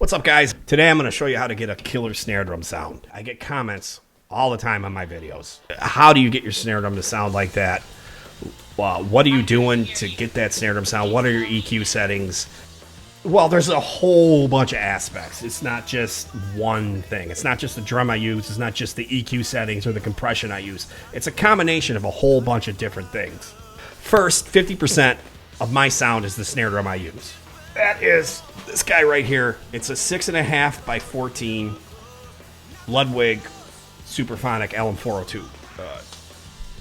What's up, guys? Today I'm going to show you how to get a killer snare drum sound. I get comments all the time on my videos. How do you get your snare drum to sound like that? What are you doing to get that snare drum sound? What are your EQ settings? Well, there's a whole bunch of aspects. It's not just one thing. It's not just the drum I use. It's not just the EQ settings or the compression I use. It's a combination of a whole bunch of different things. First, 50% of my sound is the snare drum I use. That is this guy right here. It's a 6.5 by 14 Ludwig Superphonic LM402.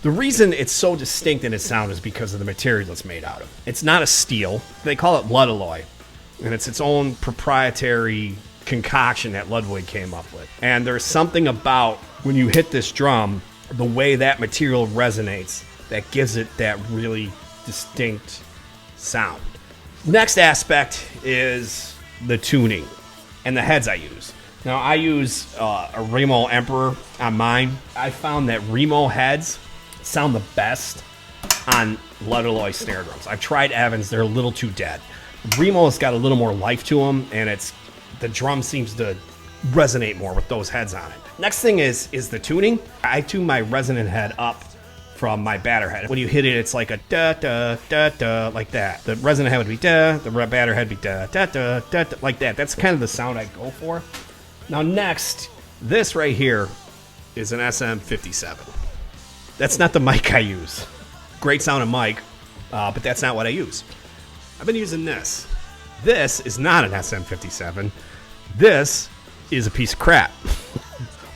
The reason it's so distinct in its sound is because of the material it's made out of. It's not a steel. They call it Ludalloy, and it's its own proprietary concoction that Ludwig came up with. And there's something about when you hit this drum, the way that material resonates, that gives it that really distinct sound. Next aspect is the tuning and the heads I use. Now, I use a Remo Emperor on mine. I found that Remo heads sound the best on Ludalloy snare drums. I've tried Evans, they're a little too dead. Remo's got a little more life to them, and the drum seems to resonate more with those heads on it. Next thing is the tuning. I tune my resonant head up from my batter head. When you hit it, it's like a da da da da, like that. The resonant head would be da, the batter head would be da da da da, like that. That's kind of the sound I go for. Now next, this right here is an SM57. That's not the mic I use. Great sounding mic, but that's not what I use. I've been using this. This is not an SM57. This is a piece of crap.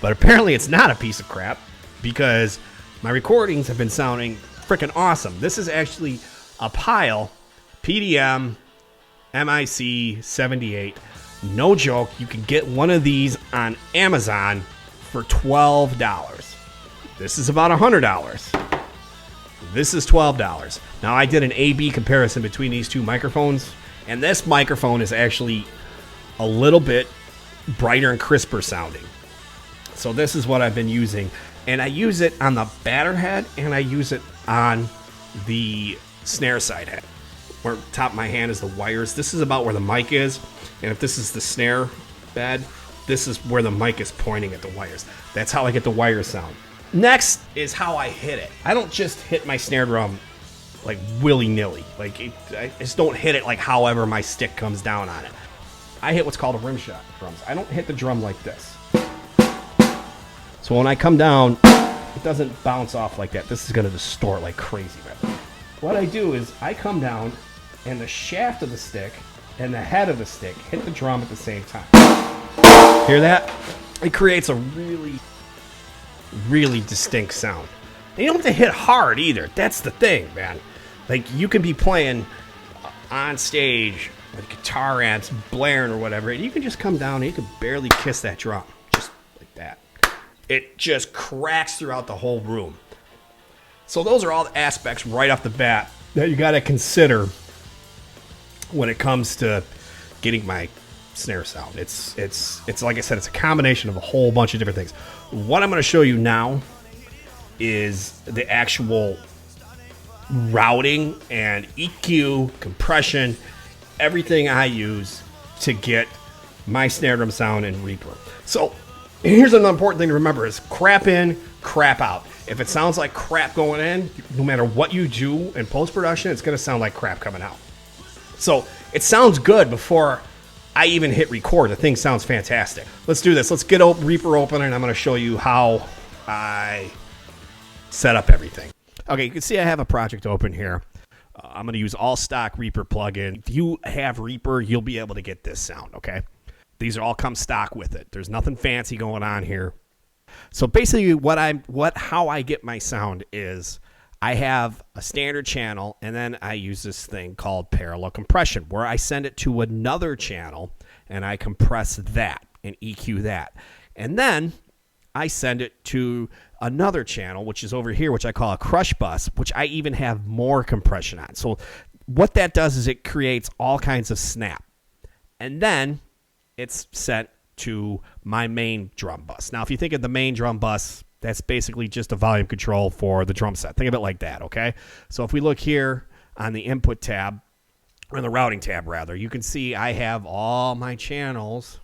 But apparently it's not a piece of crap because my recordings have been sounding freaking awesome. This is actually a Pile PDM MIC 78. No joke, you can get one of these on Amazon for $12. This is about $100. This is $12. Now, I did an A-B comparison between these two microphones, and this microphone is actually a little bit brighter and crisper sounding. So this is what I've been using, and I use it on the batter head, and I use it on the snare side head. Where top of my hand is the wires. This is about where the mic is, and if this is the snare bed, this is where the mic is pointing at the wires. That's how I get the wire sound. Next is how I hit it. I don't just hit my snare drum like willy-nilly. I just don't hit it like however my stick comes down on it. I hit what's called a rim shot drums. I don't hit the drum like this. So when I come down, it doesn't bounce off like that. This is going to distort like crazy, man. What I do is I come down and the shaft of the stick and the head of the stick hit the drum at the same time. Hear that? It creates a really distinct sound. And you don't have to hit hard either. That's the thing, man. Like, you can be playing on stage with guitar amps blaring or whatever, and you can just come down and you can barely kiss that drum. Just like that. It just cracks throughout the whole room. So those are all the aspects right off the bat that you got to consider when it comes to getting my snare sound. It's like I said, it's a combination of a whole bunch of different things. What I'm going to show you now is the actual routing and EQ, compression, everything I use to get my snare drum sound in Reaper. So here's another important thing to remember is crap in, crap out. If it sounds like crap going in, no matter what you do in post-production, it's going to sound like crap coming out. So it sounds good before I even hit record. The thing sounds fantastic. Let's do this. Let's get Reaper open, and I'm going to show you how I set up everything. Okay, you can see I have a project open here. I'm going to use all stock Reaper plugin. If you have Reaper, you'll be able to get this sound, okay? These are all come stock with it. There's nothing fancy going on here. So basically how I get my sound is I have a standard channel, and then I use this thing called parallel compression, where I send it to another channel, and I compress that and EQ that. And then I send it to another channel, which is over here, which I call a crush bus, which I even have more compression on. So what that does is it creates all kinds of snap. And then it's sent to my main drum bus. Now, if you think of the main drum bus, that's basically just a volume control for the drum set. Think of it like that, okay? So if we look here on the input tab, or in the routing tab rather, you can see I have all my channels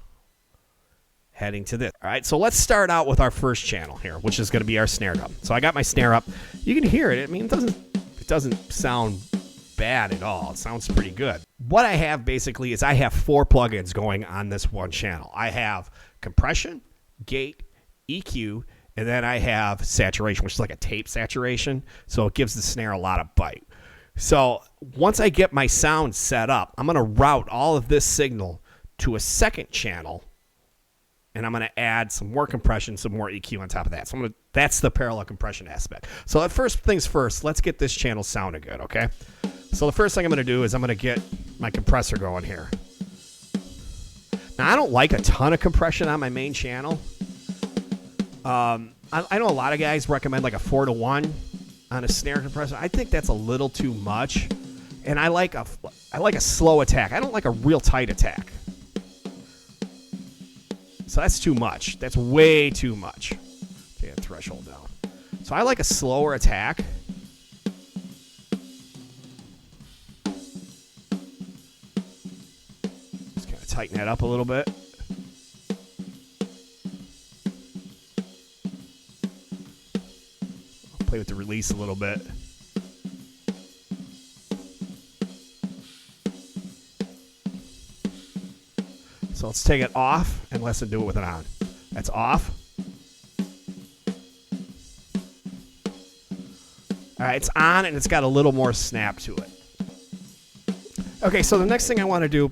heading to this. All right, so let's start out with our first channel here, which is going to be our snare drum. So I got my snare up. You can hear it. I mean, it doesn't sound bad at all. It sounds pretty good. What I have basically is I have 4 plugins going on this one channel. I have compression, gate, EQ, and then I have saturation, which is like a tape saturation. So it gives the snare a lot of bite. So once I get my sound set up, I'm going to route all of this signal to a second channel, and I'm going to add some more compression, some more EQ on top of that. So that's the parallel compression aspect. So at first things first, let's get this channel sounding good, okay? So the first thing I'm going to do is I'm going to get my compressor going here. Now, I don't like a ton of compression on my main channel. I know a lot of guys recommend like a 4-to-1 on a snare compressor. I think that's a little too much, and I like a slow attack. I don't like a real tight attack. So that's too much. That's way too much. Take that threshold down. So I like a slower attack. Just kind of tighten that up a little bit. I'll play with the release a little bit. So let's take it off and let's do it with it on. That's off. All right, it's on and it's got a little more snap to it. Okay, so the next thing I want to do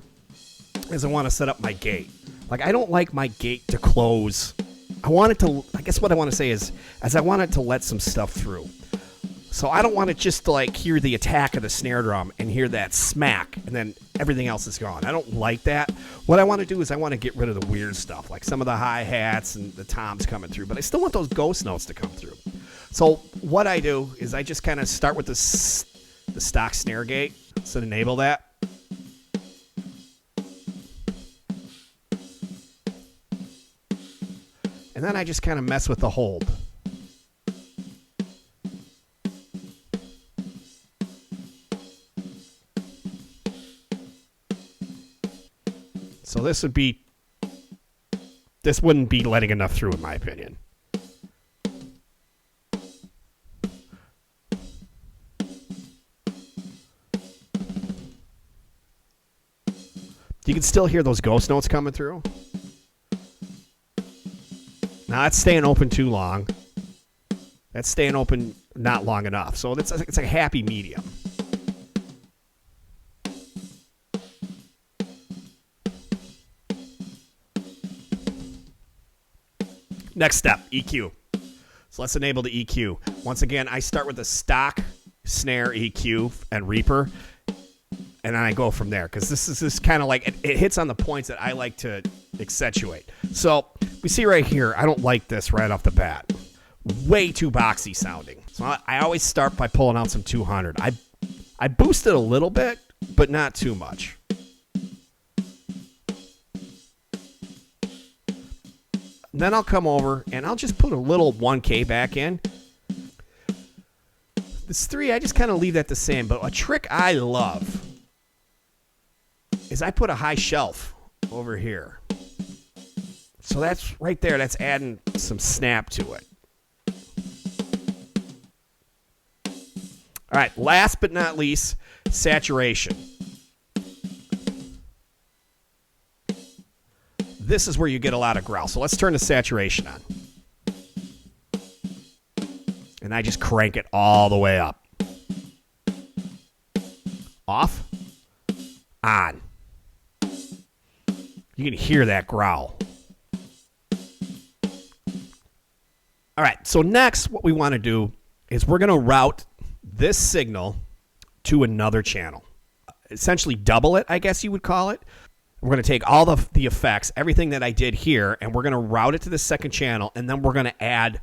is I want to set up my gate. Like, I don't like my gate to close. I guess what I want to say is I want it to let some stuff through. So I don't want it just to like hear the attack of the snare drum and hear that smack and then everything else is gone. I don't like that. What I want to do is I want to get rid of the weird stuff, like some of the hi-hats and the toms coming through, but I still want those ghost notes to come through. So what I do is I just kind of start with the stock snare gate. So enable that. And then I just kind of mess with the hold. So this wouldn't be letting enough through, in my opinion. You can still hear those ghost notes coming through. Now that's staying open too long. That's staying open not long enough. So it's a happy medium. Next step, EQ. So let's enable the EQ. Once again, I start with the stock snare EQ and Reaper, and then I go from there because this is kind of like it hits on the points that I like to accentuate. So we see right here, I don't like this right off the bat. Way too boxy sounding. So I always start by pulling out some 200. I boost it a little bit, but not too much. Then I'll come over and I'll just put a little 1K back in. This 3, I just kind of leave that the same. But a trick I love is I put a high shelf over here. So that's right there. That's adding some snap to it. All right, last but not least, saturation. This is where you get a lot of growl. So let's turn the saturation on. And I just crank it all the way up. Off. On. You can hear that growl. All right, so next what we want to do is we're going to route this signal to another channel. Essentially double it, I guess you would call it. We're going to take all the effects, everything that I did here, and we're going to route it to the second channel, and then we're going to add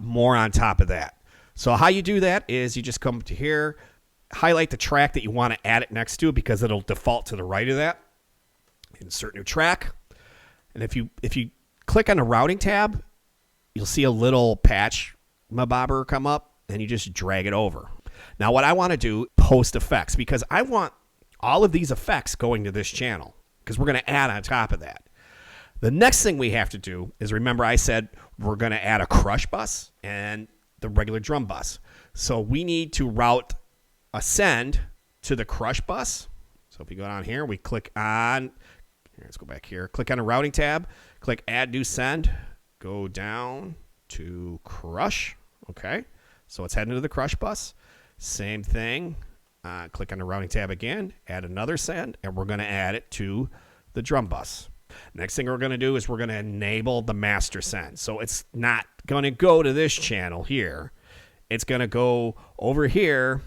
more on top of that. So how you do that is you just come to here, highlight the track that you want to add it next to because it'll default to the right of that. Insert new track. And if you click on the routing tab, you'll see a little patch bobber come up, and you just drag it over. Now what I want to do, post effects, because I want all of these effects going to this channel because we're going to add on top of that. The next thing we have to do is, remember I said we're going to add a crush bus and the regular drum bus. So we need to route a send to the crush bus. So if you go down here, we click on, let's go back here, click on the routing tab, click add new send, go down to crush. Okay, so it's heading to the crush bus. Same thing, click on the routing tab again, add another send, and we're going to add it to the drum bus. Next thing we're going to do is we're going to enable the master send. So it's not going to go to this channel here. It's going to go over here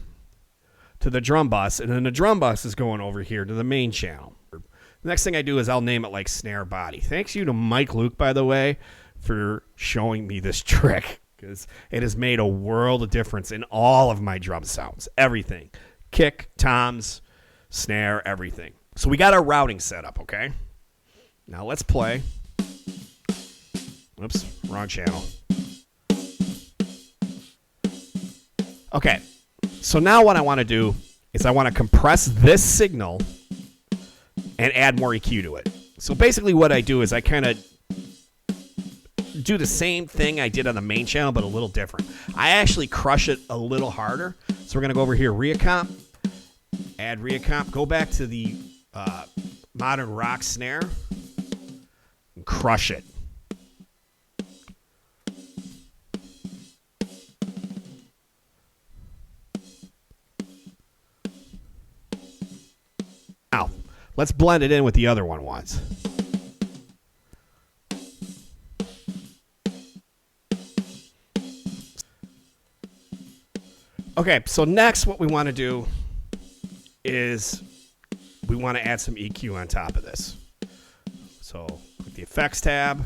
to the drum bus, and then the drum bus is going over here to the main channel. The next thing I do is I'll name it like snare body. Thanks you to Mike Luke, by the way, for showing me this trick, because it has made a world of difference in all of my drum sounds. Everything. Kick, toms, snare, everything. So we got our routing set up, okay? Now let's play. Oops, wrong channel. Okay, so now what I want to do is I want to compress this signal and add more EQ to it. So basically what I do is I kind of do the same thing I did on the main channel, but a little different. I actually crush it a little harder. So we're going to go over here, Recomp, add Recomp, go back to the modern rock snare, and crush it. Now, let's blend it in with the other one once. Okay, so next what we want to do is we want to add some EQ on top of this. So click the Effects tab,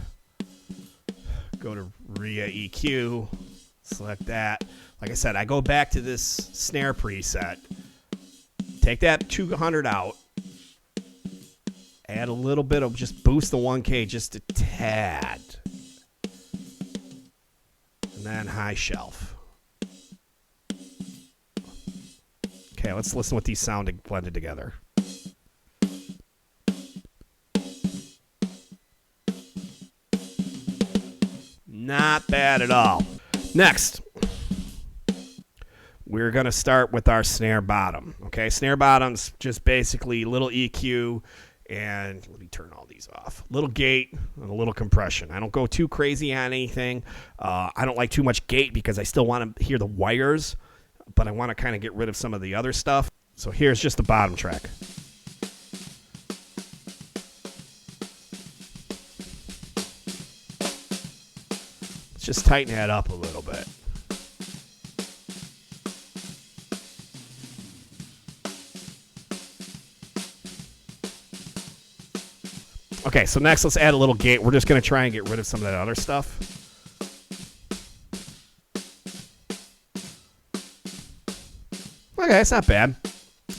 go to RIA EQ, select that. Like I said, I go back to this snare preset, take that 200 out, add a little bit of, just boost the 1K just a tad, and then high shelf. Okay, let's listen what these sound blended together. Not bad at all. Next, we're going to start with our snare bottom. Okay, snare bottom's just basically little EQ and, let me turn all these off, little gate and a little compression. I don't go too crazy on anything. I don't like too much gate because I still want to hear the wires, but I want to kind of get rid of some of the other stuff. So here's just the bottom track. Let's just tighten that up a little bit. Okay, so next let's add a little gate. We're just going to try and get rid of some of that other stuff. Okay, it's not bad.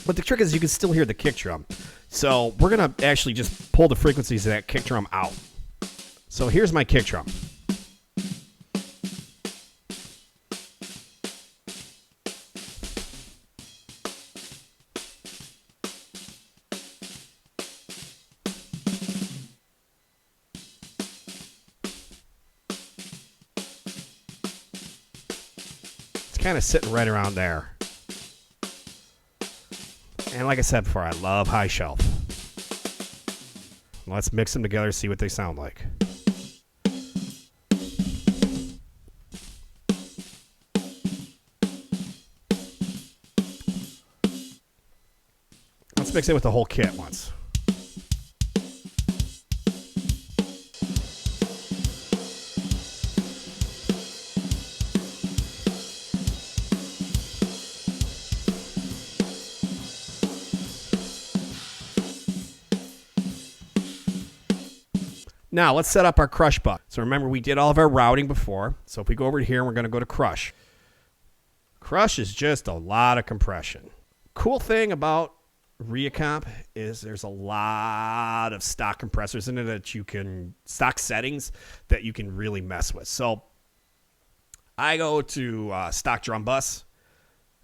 But the trick is you can still hear the kick drum. So we're going to actually just pull the frequencies of that kick drum out. So here's my kick drum. It's kind of sitting right around there. And like I said before, I love high shelf. Let's mix them together, see what they sound like. Let's mix it with the whole kit once. Now, let's set up our crush button. So remember, we did all of our routing before. So if we go over here, we're going to go to crush. Crush is just a lot of compression. Cool thing about Recomp is there's a lot of stock compressors in it that you can, stock settings that you can really mess with. So I go to stock drum bus,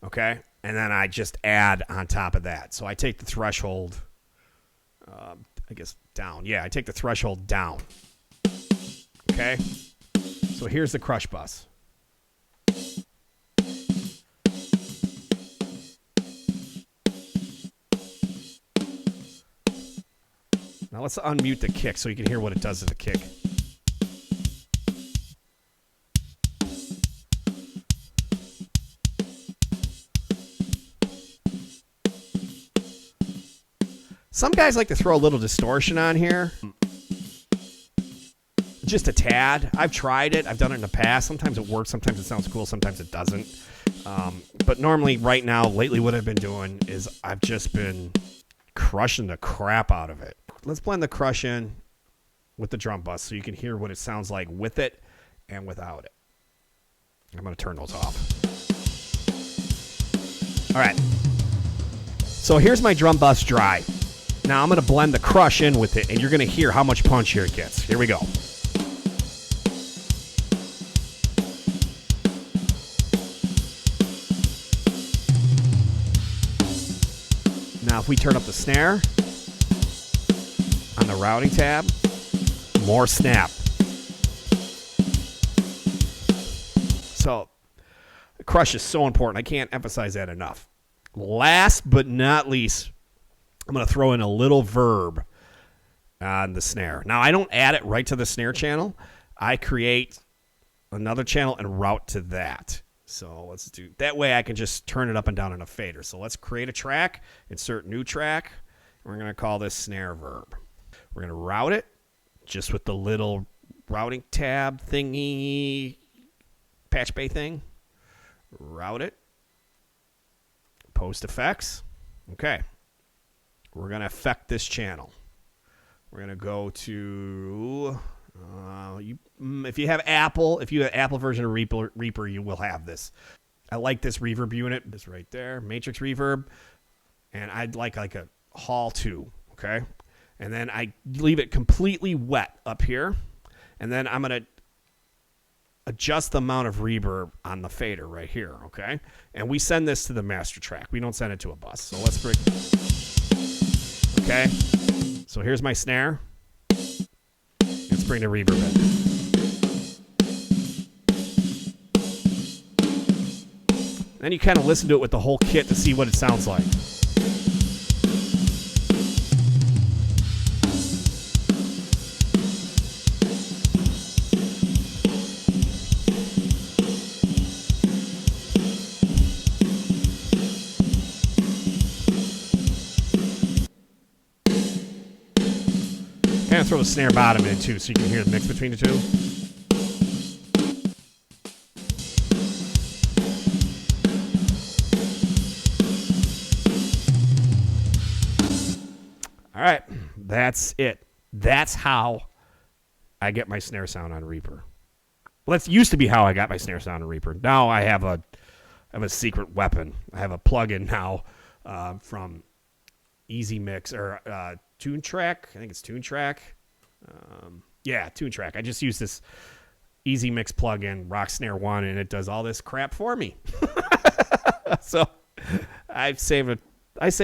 okay? and then I just add on top of that. So I take the threshold, I guess down. Yeah, I take the threshold down. Okay? So here's the crush bus. Now let's unmute the kick so you can hear what it does to the kick. Some guys like to throw a little distortion on here. Just a tad. I've tried it. I've done it in the past. Sometimes it works. Sometimes it sounds cool. Sometimes it doesn't. But normally, right now, lately, what I've been doing is I've just been crushing the crap out of it. Let's blend the crush in with the drum bus so you can hear what it sounds like with it and without it. I'm going to turn those off. All right. So here's my drum bus dry. Now I'm going to blend the crush in with it, and you're going to hear how much punch here it gets. Here we go. Now if we turn up the snare on the routing tab, more snap. So the crush is so important. I can't emphasize that enough. Last but not least, I'm going to throw in a little verb on the snare. Now, I don't add it right to the snare channel. I create another channel and route to that. So let's do that way I can just turn it up and down in a fader. So let's create a track, insert new track. We're going to call this snare verb. We're going to route it just with the little routing tab thingy, patch bay thing. Route it. Post effects. Okay. We're going to affect this channel. We're going to go to, if you have Apple version of Reaper, you will have this. I like this reverb unit. This right there, matrix reverb. And I'd like a Hall 2, okay? And then I leave it completely wet up here. And then I'm going to adjust the amount of reverb on the fader right here, okay? And we send this to the master track. We don't send it to a bus. So let's bring... Okay, so here's my snare. Let's bring the reverb in. Then you kind of listen to it with the whole kit to see what it sounds like. Kind of throw the snare bottom in too so you can hear the mix between the two. All right, that's it. That's how I get my snare sound on Reaper. Well, that used to be how I got my snare sound on Reaper. Now I have a secret weapon. I have a plugin now from Easy Mix or Tune Track. I think it's Tune Track. Yeah, Tune Track. I just use this Easy Mix plugin, Rock Snare 1, and it does all this crap for me. So I saved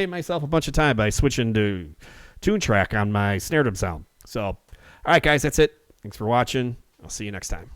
myself a bunch of time by switching to Tune Track on my snare drum sound. So, all right, guys, that's it. Thanks for watching. I'll see you next time.